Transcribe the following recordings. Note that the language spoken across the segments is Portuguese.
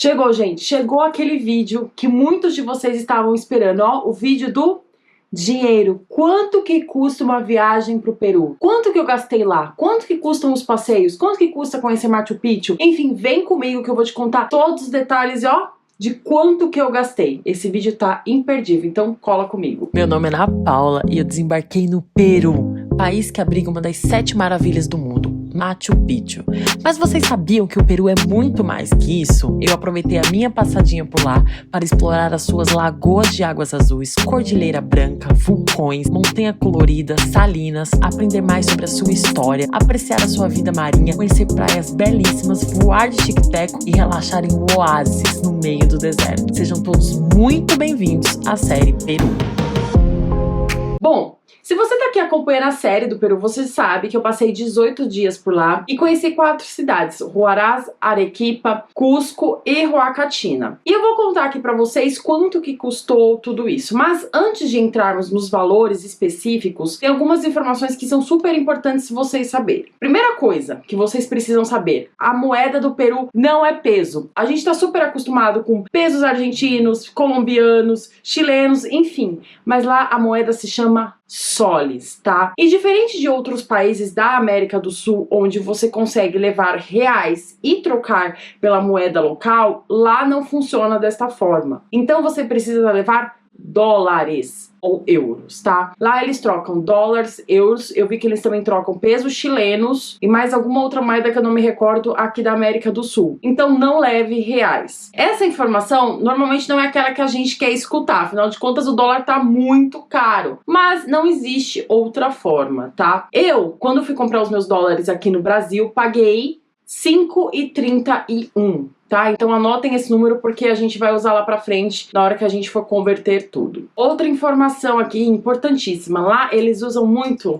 Chegou, gente. Chegou aquele vídeo que muitos de vocês estavam esperando, ó. O vídeo do dinheiro. Quanto que custa uma viagem pro Peru? Quanto que eu gastei lá? Quanto que custam os passeios? Quanto que custa conhecer Machu Picchu? Enfim, vem comigo que eu vou te contar todos os detalhes, ó, de quanto que eu gastei. Esse vídeo tá imperdível, então cola comigo. Meu nome é Ana Paula e eu desembarquei no Peru, país que abriga uma das 7 maravilhas do mundo, Machu Picchu. Mas vocês sabiam que o Peru é muito mais que isso? Eu aproveitei a minha passadinha por lá para explorar as suas lagoas de águas azuis, cordilheira branca, vulcões, montanha colorida, salinas, aprender mais sobre a sua história, apreciar a sua vida marinha, conhecer praias belíssimas, voar de tic-teco e relaxar em um oásis no meio do deserto. Sejam todos muito bem-vindos à série Peru. Bom, se você tá aqui acompanhando a série do Peru, você sabe que eu passei 18 dias por lá e conheci 4 cidades: Huaraz, Arequipa, Cusco e Huacachina. E eu vou contar aqui pra vocês quanto que custou tudo isso. Mas antes de entrarmos nos valores específicos, tem algumas informações que são super importantes vocês saberem. Primeira coisa que vocês precisam saber: a moeda do Peru não é peso. A gente tá super acostumado com pesos argentinos, colombianos, chilenos, enfim. Mas lá a moeda se chama soles, tá? E diferente de outros países da América do Sul, onde você consegue levar reais e trocar pela moeda local, lá não funciona desta forma. Então você precisa levar dólares ou euros, tá? Lá eles trocam dólares, euros, eu vi que eles também trocam pesos chilenos e mais alguma outra moeda que eu não me recordo aqui da América do Sul. Então não leve reais. Essa informação normalmente não é aquela que a gente quer escutar, afinal de contas o dólar tá muito caro, mas não existe outra forma, tá? Eu, quando fui comprar os meus dólares aqui no Brasil, paguei 5,31. Tá? Então anotem esse número porque a gente vai usar lá pra frente na hora que a gente for converter tudo. Outra informação aqui importantíssima: lá eles usam muito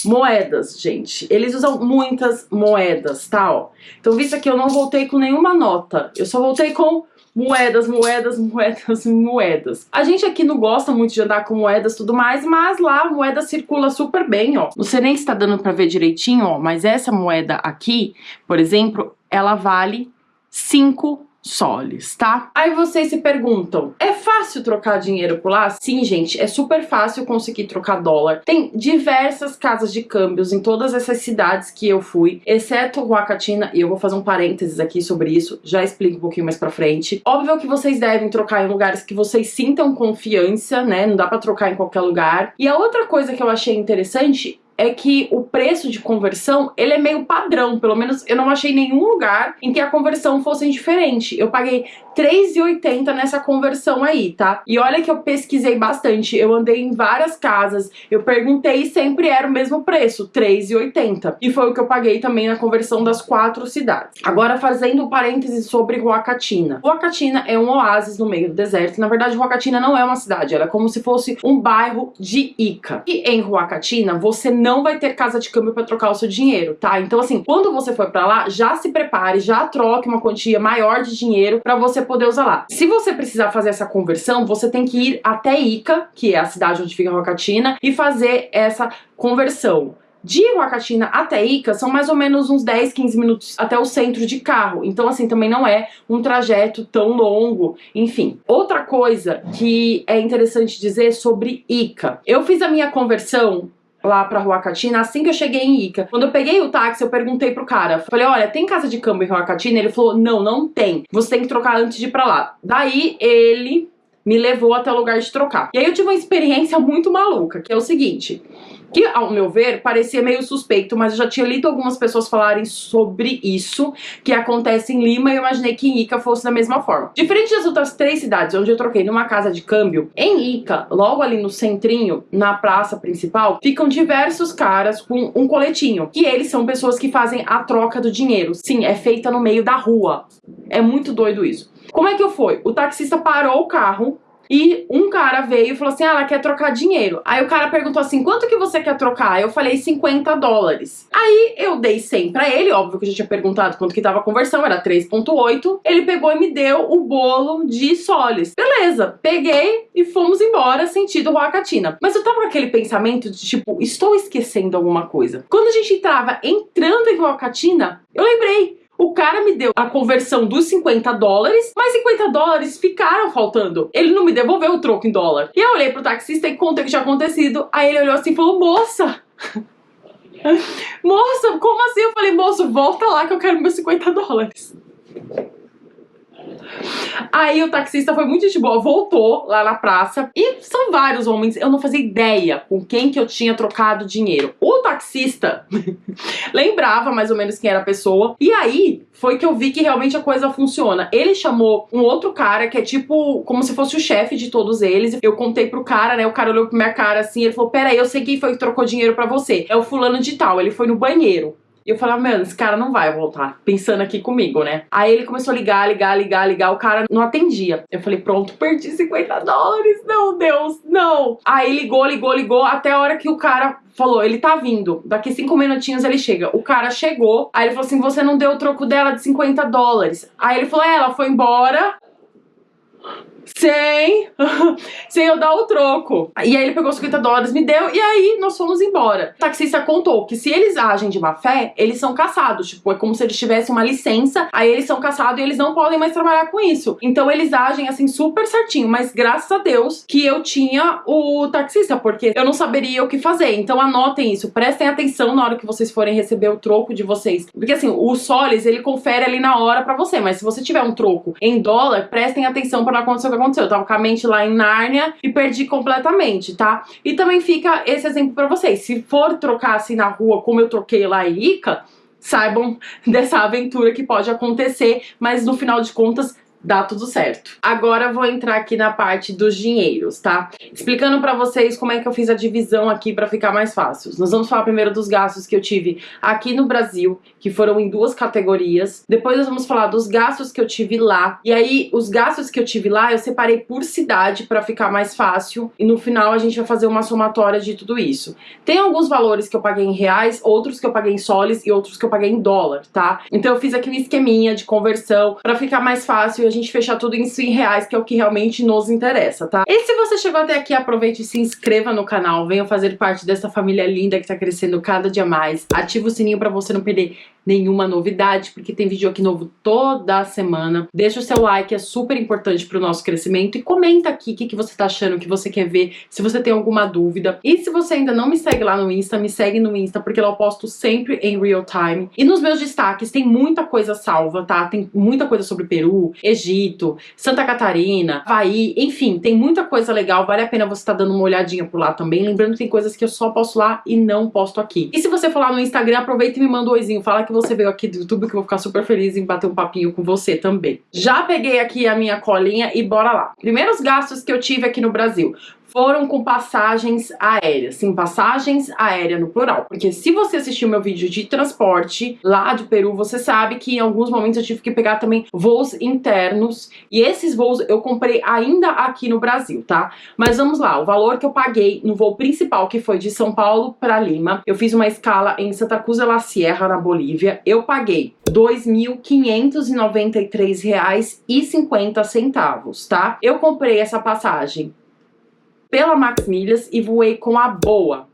moedas, gente. Eles usam muitas moedas, tá? Ó. Então, visto aqui, eu não voltei com nenhuma nota. Eu só voltei com moedas, moedas, moedas, moedas. A gente aqui não gosta muito de andar com moedas e tudo mais, mas lá a moeda circula super bem, ó. Não sei nem se tá dando pra ver direitinho, ó, mas essa moeda aqui, por exemplo, ela vale 5 soles, tá? Aí vocês se perguntam, é fácil trocar dinheiro por lá? Sim, gente, é super fácil conseguir trocar dólar. Tem diversas casas de câmbios em todas essas cidades que eu fui, exceto Huacachina, e eu vou fazer um parênteses aqui sobre isso, já explico um pouquinho mais pra frente. Óbvio que vocês devem trocar em lugares que vocês sintam confiança, né? Não dá pra trocar em qualquer lugar. E a outra coisa que eu achei interessante é que o preço de conversão, ele é meio padrão, pelo menos eu não achei nenhum lugar em que a conversão fosse diferente. Eu paguei R$3,80 nessa conversão aí, tá? E olha que eu pesquisei bastante, eu andei em várias casas, eu perguntei e sempre era o mesmo preço, R$3,80. E foi o que eu paguei também na conversão das 4 cidades. Agora, fazendo um parênteses sobre Huacachina. Huacachina é um oásis no meio do deserto. Na verdade, Huacachina não é uma cidade, ela é como se fosse um bairro de Ica. E em Huacachina, você não vai ter casa de câmbio para trocar o seu dinheiro, tá? Então, assim, quando você for para lá, já se prepare, já troque uma quantia maior de dinheiro para você poder usar lá. Se você precisar fazer essa conversão, você tem que ir até Ica, que é a cidade onde fica Huacachina, e fazer essa conversão. De Huacachina até Ica são mais ou menos uns 10, 15 minutos até o centro de carro. Então, assim, também não é um trajeto tão longo. Enfim, outra coisa que é interessante dizer sobre Ica. Eu fiz a minha conversão lá pra Huacachina assim que eu cheguei em Ica. Quando eu peguei o táxi, eu perguntei pro cara, falei, olha, tem casa de câmbio em Huacachina? Ele falou, não, não tem. Você tem que trocar antes de ir pra lá. Daí, ele me levou até o lugar de trocar. E aí eu tive uma experiência muito maluca, que é o seguinte, que ao meu ver parecia meio suspeito, mas eu já tinha lido algumas pessoas falarem sobre isso, que acontece em Lima, e eu imaginei que em Ica fosse da mesma forma. Diferente das outras 3 cidades onde eu troquei numa casa de câmbio, em Ica, logo ali no centrinho, na praça principal, ficam diversos caras com um coletinho, que eles são pessoas que fazem a troca do dinheiro. Sim, é feita no meio da rua. É muito doido isso. Como é que eu fui? O taxista parou o carro e um cara veio e falou assim, ela quer trocar dinheiro. Aí o cara perguntou assim, quanto que você quer trocar? Eu falei, 50 dólares. Aí eu dei 100 pra ele, óbvio que eu já tinha perguntado quanto que tava a conversão, era 3,8. Ele pegou e me deu o bolo de soles. Beleza, peguei e fomos embora, sentido Huacachina. Mas eu tava com aquele pensamento de tipo, estou esquecendo alguma coisa. Quando a gente tava entrando em Huacachina, eu lembrei, O cara me deu a conversão dos $50, mas $50 ficaram faltando. Ele não me devolveu o troco em dólar. E eu olhei pro taxista e contei o que tinha acontecido. Aí ele olhou assim e falou, moça, como assim? Eu falei, moço, volta lá que eu quero meus $50. Aí o taxista foi muito de boa, voltou lá na praça. E são vários homens, eu não fazia ideia com quem que eu tinha trocado dinheiro. O taxista lembrava mais ou menos quem era a pessoa. E aí foi que eu vi que realmente a coisa funciona. Ele chamou um outro cara que é tipo como se fosse o chefe de todos eles. Eu contei pro cara, né? O cara olhou pra minha cara assim, ele falou, peraí, eu sei quem foi que trocou dinheiro pra você. É o fulano de tal, ele foi no banheiro. E eu falava, mano, esse cara não vai voltar. Pensando aqui comigo, né? Aí ele começou a ligar. O cara não atendia. Eu falei, pronto, perdi $50. Não, Deus, não. Aí ligou. Até a hora que o cara falou, ele tá vindo. Daqui 5 minutinhos ele chega. O cara chegou. Aí ele falou assim, você não deu o troco dela de $50. Aí ele falou, ela foi embora sem eu dar o troco. E aí ele pegou os $50, me deu, e aí nós fomos embora. O taxista contou que se eles agem de má fé, eles são caçados. Tipo, é como se eles tivessem uma licença, aí eles são caçados e eles não podem mais trabalhar com isso. Então eles agem assim super certinho, mas graças a Deus que eu tinha o taxista, porque eu não saberia o que fazer. Então anotem isso, prestem atenção na hora que vocês forem receber o troco de vocês. Porque assim, o Solis, ele confere ali na hora pra você, mas se você tiver um troco em dólar, prestem atenção pra não acontecer o que aconteceu. Eu tava com a mente lá em Nárnia e perdi completamente, tá? E também fica esse exemplo pra vocês. Se for trocar assim na rua, como eu troquei lá em Ica, saibam dessa aventura que pode acontecer, mas no final de contas dá tudo certo. Agora eu vou entrar aqui na parte dos dinheiros, tá? Explicando pra vocês como é que eu fiz a divisão aqui pra ficar mais fácil. Nós vamos falar primeiro dos gastos que eu tive aqui no Brasil, que foram em 2 categorias. Depois nós vamos falar dos gastos que eu tive lá. E aí, os gastos que eu tive lá, eu separei por cidade pra ficar mais fácil. E no final a gente vai fazer uma somatória de tudo isso. Tem alguns valores que eu paguei em reais, outros que eu paguei em soles e outros que eu paguei em dólar, tá? Então eu fiz aqui um esqueminha de conversão pra ficar mais fácil e a gente fechar tudo isso em reais, que é o que realmente nos interessa, tá? E se você chegou até aqui, aproveite e se inscreva no canal, venha fazer parte dessa família linda que tá crescendo cada dia mais. Ativa o sininho pra você não perder nenhuma novidade, porque tem vídeo aqui novo toda semana. Deixa o seu like, é super importante pro nosso crescimento, e comenta aqui o que você tá achando, o que você quer ver, se você tem alguma dúvida. E se você ainda não me segue lá no Insta, me segue no Insta, porque lá eu posto sempre em real time. E nos meus destaques tem muita coisa salva, tá? Tem muita coisa sobre Peru, Egito, Santa Catarina, Havaí, enfim, tem muita coisa legal, vale a pena você estar dando uma olhadinha por lá também. Lembrando que tem coisas que eu só posto lá e não posto aqui. E se você for lá no Instagram, aproveita e me manda um oizinho, fala que você veio aqui do YouTube, que eu vou ficar super feliz em bater um papinho com você também. Já peguei aqui a minha colinha e bora lá. Primeiros gastos que eu tive aqui no Brasil foram com passagens aéreas. Sim, passagens aéreas no plural. Porque se você assistiu meu vídeo de transporte lá de Peru, você sabe que em alguns momentos eu tive que pegar também voos internos. E esses voos eu comprei ainda aqui no Brasil, tá? Mas vamos lá, o valor que eu paguei no voo principal, que foi de São Paulo para Lima. Eu fiz uma escala em Santa Cruz de la Sierra, na Bolívia. Eu paguei R$ 2.593,50, tá? Eu comprei essa passagem pela Max Milhas e voei com a Boa.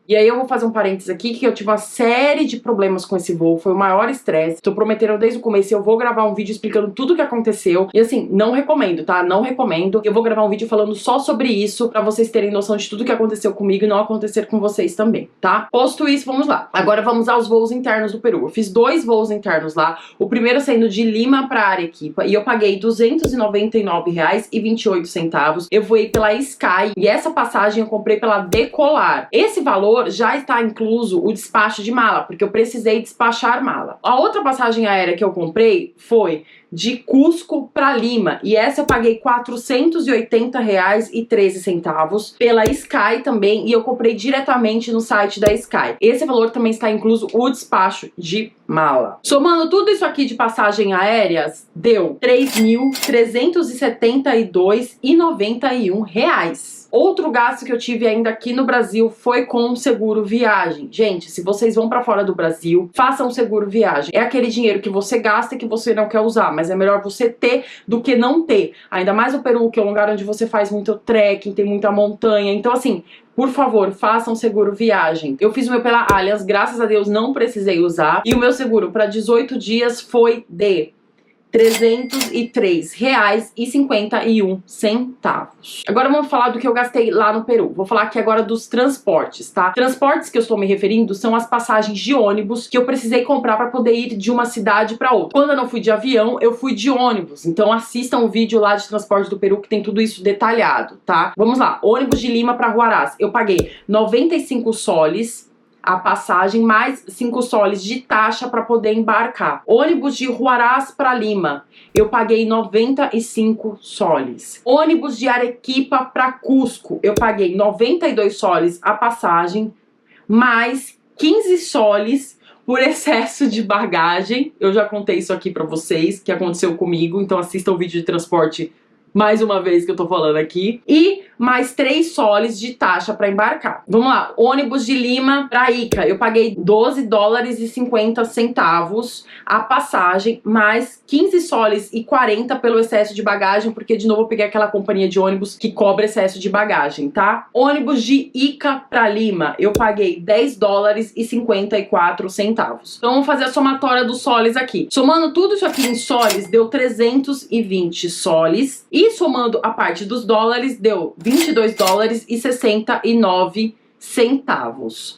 E aí eu vou fazer um parênteses aqui, que eu tive uma série de problemas com esse voo, foi o maior estresse. Tô prometendo desde o começo, eu vou gravar um vídeo explicando tudo o que aconteceu. E assim, não recomendo, tá? Não recomendo. Eu vou gravar um vídeo falando só sobre isso, pra vocês terem noção de tudo que aconteceu comigo e não acontecer com vocês também, tá? Posto isso, vamos lá. Agora vamos aos voos internos do Peru. Eu fiz 2 voos internos lá. O primeiro saindo de Lima pra Arequipa, e eu paguei R$ 299,28. Eu voei pela Sky, e essa passagem eu comprei pela Decolar. Esse valor já está incluso o despacho de mala, porque eu precisei despachar mala. A outra passagem aérea que eu comprei foi de Cusco para Lima, e essa eu paguei R$ 480,13 pela Sky também, e eu comprei diretamente no site da Sky. Esse valor também está incluso o despacho de mala. Somando tudo isso aqui de passagem aéreas, deu R$ 3.372,91. Outro gasto que eu tive ainda aqui no Brasil foi com o seguro viagem. Gente, se vocês vão pra fora do Brasil, façam seguro viagem. É aquele dinheiro que você gasta e que você não quer usar, mas mas é melhor você ter do que não ter. Ainda mais o Peru, que é um lugar onde você faz muito trekking, tem muita montanha. Então, assim, por favor, façam seguro viagem. Eu fiz o meu pela Allianz, graças a Deus não precisei usar. E o meu seguro para 18 dias foi de R$303,51. Agora vamos falar do que eu gastei lá no Peru. Vou falar aqui agora dos transportes, tá? Transportes que eu estou me referindo são as passagens de ônibus que eu precisei comprar para poder ir de uma cidade para outra. Quando eu não fui de avião, eu fui de ônibus. Então assistam o vídeo lá de transporte do Peru que tem tudo isso detalhado, tá? Vamos lá. Ônibus de Lima para Huaraz. Eu paguei 95 soles a passagem, mais 5 soles de taxa para poder embarcar. Ônibus de Huaraz para Lima, eu paguei 95 soles. Ônibus de Arequipa para Cusco, eu paguei 92 soles a passagem, mais 15 soles por excesso de bagagem. Eu já contei isso aqui para vocês, que aconteceu comigo, então assistam o vídeo de transporte mais uma vez que eu tô falando aqui. E mais 3 soles de taxa para embarcar. Vamos lá, ônibus de Lima para Ica, eu paguei $12,50 a passagem, mais 15 soles e 40 pelo excesso de bagagem, porque de novo eu peguei aquela companhia de ônibus que cobra excesso de bagagem, tá? Ônibus de Ica para Lima, eu paguei $10,54. Então vamos fazer a somatória dos soles aqui. Somando tudo isso aqui em soles, deu 320 soles. E somando a parte dos dólares, deu $22,69.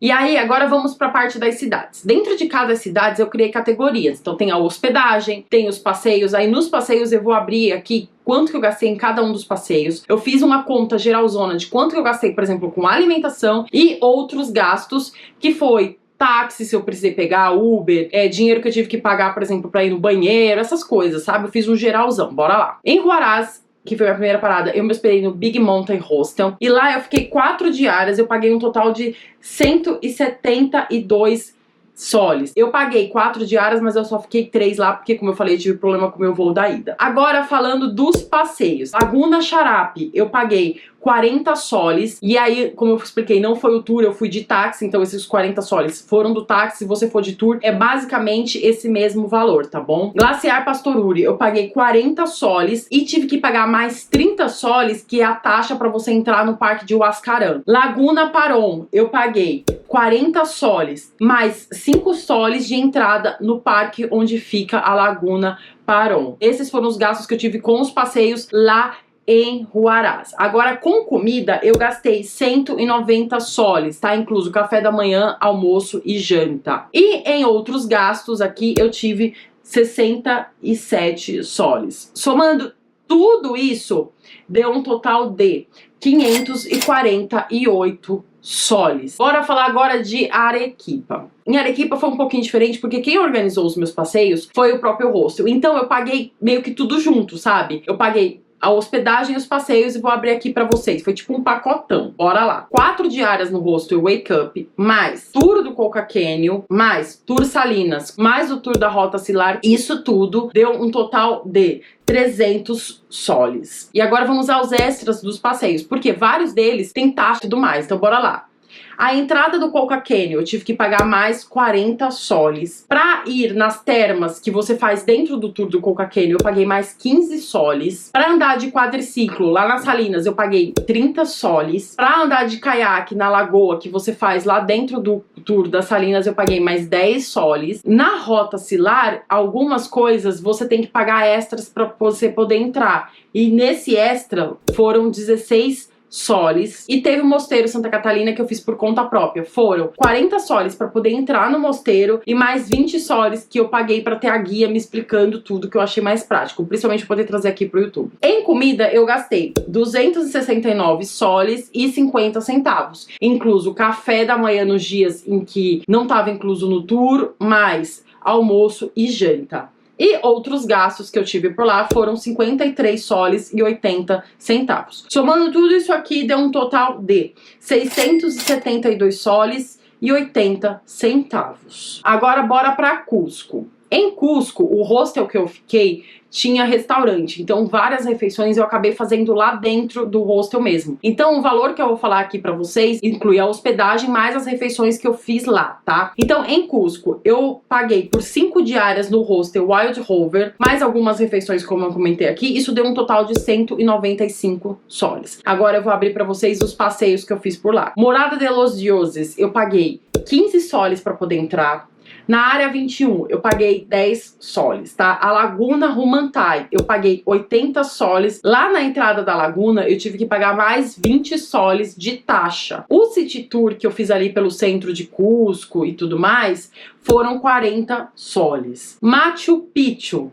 E aí, agora vamos para a parte das cidades. Dentro de cada cidade eu criei categorias. Então tem a hospedagem, tem os passeios. Aí nos passeios eu vou abrir aqui quanto que eu gastei em cada um dos passeios. Eu fiz uma conta geralzona de quanto que eu gastei, por exemplo, com alimentação e outros gastos, que foi táxi, se eu precisei pegar, Uber, dinheiro que eu tive que pagar, por exemplo, para ir no banheiro, essas coisas, sabe? Eu fiz um geralzão, bora lá. Em Huaraz, que foi a primeira parada, eu me hospedei no Big Mountain Hostel. E lá eu fiquei 4 diárias, eu paguei um total de 172 soles. Eu paguei 4 diárias, mas eu só fiquei 3 lá, porque, como eu falei, eu tive problema com o meu voo da ida. Agora, falando dos passeios. Laguna Charape, eu paguei 40 soles. E aí, como eu expliquei, não foi o tour, eu fui de táxi, então esses 40 soles foram do táxi. Se você for de tour, é basicamente esse mesmo valor, tá bom? Glaciar Pastoruri, eu paguei 40 soles e tive que pagar mais 30 soles, que é a taxa para você entrar no parque de Huascarán. Laguna Paron, eu paguei 40 soles, mais 5 soles de entrada no parque onde fica a Laguna Paron. Esses foram os gastos que eu tive com os passeios lá em Huaraz. Agora, com comida, eu gastei 190 soles, tá? Incluso café da manhã, almoço e janta. E em outros gastos aqui, eu tive 67 soles. Somando tudo isso, deu um total de 548 soles. Bora falar agora de Arequipa. Em Arequipa foi um pouquinho diferente, porque quem organizou os meus passeios foi o próprio hostel. Então eu paguei meio que tudo junto, sabe? Eu paguei a hospedagem e os passeios e vou abrir aqui pra vocês. Foi tipo um pacotão. Bora lá. 4 diárias no hostel Wake Up, mais tour do Coca Canyon, mais tour Salinas, mais o tour da Rota Silar. Isso tudo deu um total de 300 soles. E agora vamos aos extras dos passeios, porque vários deles têm taxa e tudo mais. Então bora lá. A entrada do Coca Canyon eu tive que pagar mais 40 soles. Pra ir nas termas que você faz dentro do tour do Coca Canyon, eu paguei mais 15 soles. Pra andar de quadriciclo lá nas Salinas, eu paguei 30 soles. Pra andar de caiaque na lagoa que você faz lá dentro do tour das Salinas, eu paguei mais 10 soles. Na Rota Silar, algumas coisas você tem que pagar extras pra você poder entrar. E nesse extra foram 16 soles. E teve o Mosteiro Santa Catalina que eu fiz por conta própria. Foram 40 soles para poder entrar no mosteiro e mais 20 soles que eu paguei para ter a guia me explicando tudo, que eu achei mais prático, principalmente poder trazer aqui pro YouTube. Em comida eu gastei 269 soles e 50 centavos, incluso café da manhã nos dias em que não estava incluso no tour, mais almoço e janta. E outros gastos que eu tive por lá foram 53 soles e 80 centavos. Somando tudo isso aqui, deu um total de 672 soles e 80 centavos. Agora bora para Cusco. Em Cusco, o hostel que eu fiquei tinha restaurante, então várias refeições eu acabei fazendo lá dentro do hostel mesmo. Então o valor que eu vou falar aqui pra vocês inclui a hospedagem mais as refeições que eu fiz lá, tá? Então em Cusco eu paguei por 5 diárias no hostel Wild Rover, mais algumas refeições como eu comentei aqui, isso deu um total de 195 soles. Agora eu vou abrir pra vocês os passeios que eu fiz por lá. Morada de los Dioses, eu paguei 15 soles pra poder entrar. Na área 21, eu paguei 10 soles, tá? A Laguna Humantai, eu paguei 80 soles. Lá na entrada da laguna, eu tive que pagar mais 20 soles de taxa. O City Tour que eu fiz ali pelo centro de Cusco e tudo mais, foram 40 soles. Machu Picchu.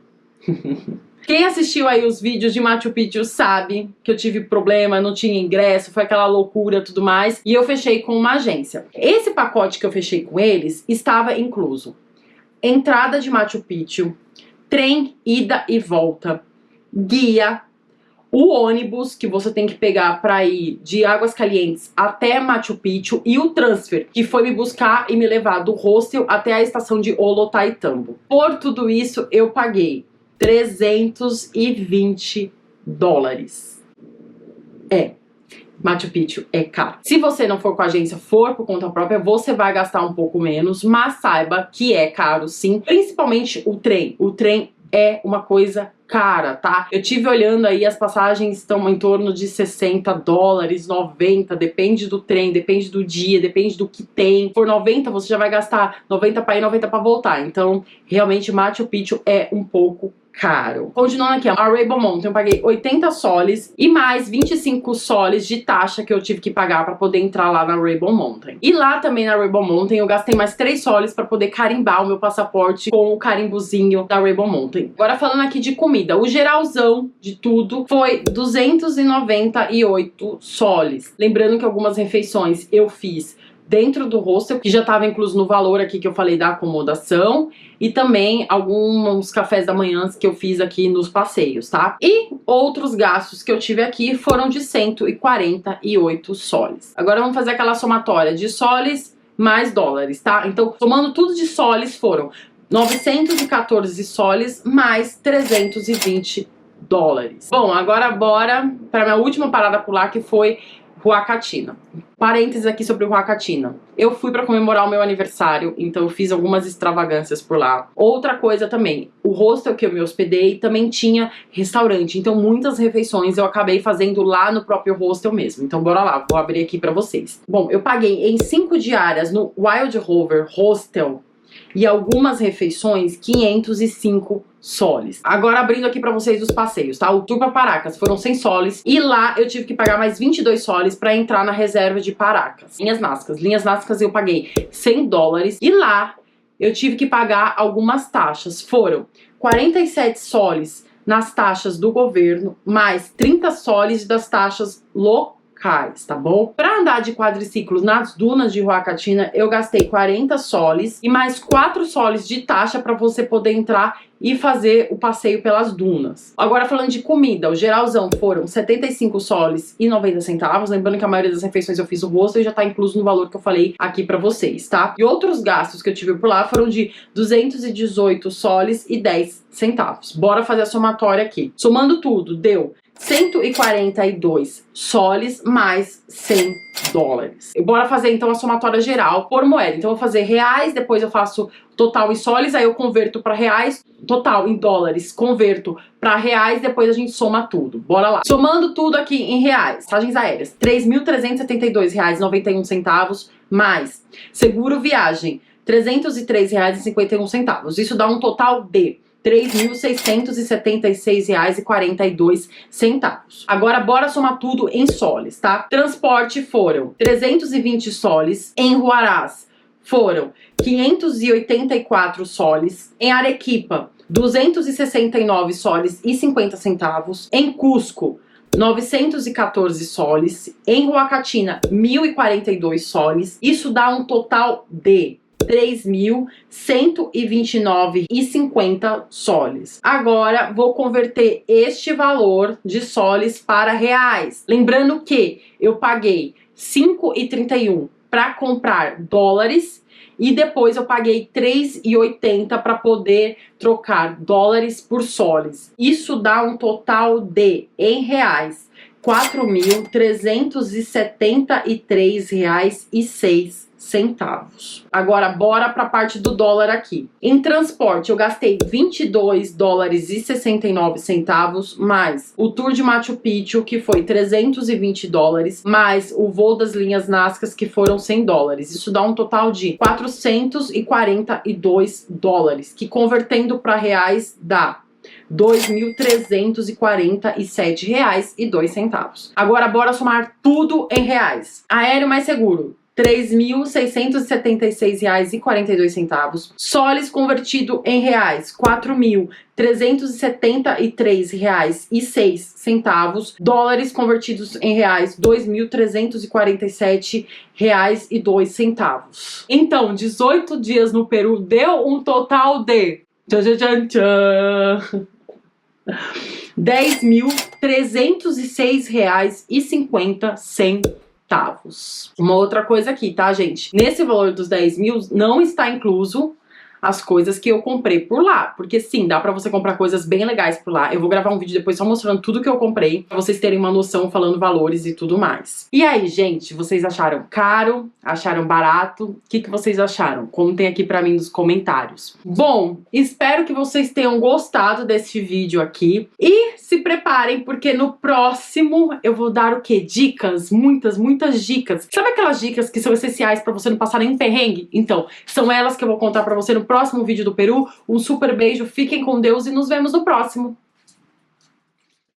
Quem assistiu aí os vídeos de Machu Picchu sabe que eu tive problema, não tinha ingresso, foi aquela loucura e tudo mais, e eu fechei com uma agência. Esse pacote que eu fechei com eles estava incluso entrada de Machu Picchu, trem ida e volta, guia, o ônibus que você tem que pegar para ir de Águas Calientes até Machu Picchu e o transfer, que foi me buscar e me levar do hostel até a estação de Ollantaytambo. Por tudo isso eu paguei 320 dólares. Machu Picchu é caro. Se você não for com a agência, for por conta própria, você vai gastar um pouco menos, mas saiba que é caro sim, principalmente o trem. O trem é uma coisa cara, tá? Eu tive olhando aí, as passagens estão em torno de 60 dólares, 90, depende do trem, depende do dia, depende do que tem. Por 90, você já vai gastar 90 para ir, 90 para voltar. Então, realmente, Machu Picchu é um pouco caro. Continuando aqui, a Rainbow Mountain, eu paguei 80 soles e mais 25 soles de taxa que eu tive que pagar para poder entrar lá na Rainbow Mountain. E lá também na Rainbow Mountain eu gastei mais 3 soles para poder carimbar o meu passaporte com o carimbozinho da Rainbow Mountain. Agora falando aqui de comida, o geralzão de tudo foi 298 soles. Lembrando que algumas refeições eu fiz dentro do hostel, que já estava incluso no valor aqui que eu falei da acomodação, e também alguns cafés da manhã que eu fiz aqui nos passeios, tá? E outros gastos que eu tive aqui foram de 148 soles. Agora vamos fazer aquela somatória de soles mais dólares, tá? Então, somando tudo de soles, foram 914 soles mais 320 dólares. Bom, agora bora para minha última parada por lá, que foi Huacachina. Parênteses aqui sobre Huacachina. Eu fui para comemorar o meu aniversário, então eu fiz algumas extravagâncias por lá. Outra coisa também, o hostel que eu me hospedei também tinha restaurante, então muitas refeições eu acabei fazendo lá no próprio hostel mesmo. Então bora lá, vou abrir aqui para vocês. Bom, eu paguei em 5 diárias no Wild Rover Hostel e algumas refeições 505 soles. Agora abrindo aqui pra vocês os passeios, tá? O tour pra Paracas foram 100 soles e lá eu tive que pagar mais 22 soles pra entrar na reserva de Paracas. Linhas Nazcas eu paguei 100 dólares e lá eu tive que pagar algumas taxas. Foram 47 soles nas taxas do governo, mais 30 soles das taxas locais, tá bom? Pra andar de quadriciclos nas dunas de Huacachina, eu gastei 40 soles e mais 4 soles de taxa pra você poder entrar e fazer o passeio pelas dunas. Agora falando de comida, o geralzão foram 75 soles e 90 centavos, lembrando que a maioria das refeições eu fiz o hostel e já tá incluso no valor que eu falei aqui pra vocês, tá? E outros gastos que eu tive por lá foram de 218 soles e 10 centavos. Bora fazer a somatória aqui. Somando tudo, deu 142 soles mais 100 dólares. E bora fazer então a somatória geral por moeda. Então eu vou fazer reais, depois eu faço total em soles, aí eu converto para reais, total em dólares, converto para reais, depois a gente soma tudo. Bora lá. Somando tudo aqui em reais, passagens aéreas, R$ 3.372,91, mais seguro viagem, R$ 303,51. Isso dá um total de R$ 3.676,42. Agora bora somar tudo em soles, tá? Transporte foram 320 soles, em Huaraz foram 584 soles, em Arequipa 269 soles e 50 centavos, em Cusco 914 soles, em Huacachina 1.042 soles. Isso dá um total de 3.129,50 soles. Agora vou converter este valor de soles para reais. Lembrando que eu paguei 5,31 para comprar dólares e depois eu paguei R$3,80 para poder trocar dólares por soles. Isso dá um total de, em reais, R$4.373,06. Agora, bora para a parte do dólar aqui. Em transporte, eu gastei $22,69, mais o tour de Machu Picchu, que foi $320, mais o voo das linhas Nazca, que foram $100. Isso dá um total de $442, que convertendo para reais dá R$2.347,02. Agora, bora somar tudo em reais. Aéreo mais seguro, R$3.676,42. Soles convertido em reais, R$4.373,06. Dólares convertidos em reais, R$2.347,02. Então, 18 dias no Peru deu um total de R$10.306,50. Uma outra coisa aqui, tá, gente? Nesse valor dos 10 mil não está incluso as coisas que eu comprei por lá, porque sim, dá pra você comprar coisas bem legais por lá. Eu vou gravar um vídeo depois só mostrando tudo que eu comprei, pra vocês terem uma noção, falando valores e tudo mais. E aí, gente, vocês acharam caro? Acharam barato? O que vocês acharam? Contem aqui pra mim nos comentários. Bom, espero que vocês tenham gostado desse vídeo aqui e se preparem, porque no próximo eu vou dar o quê? Dicas, muitas dicas. Sabe aquelas dicas que são essenciais pra você não passar nenhum perrengue? Então, são elas que eu vou contar pra você no próximo vídeo do Peru. Um super beijo, fiquem com Deus e nos vemos no próximo.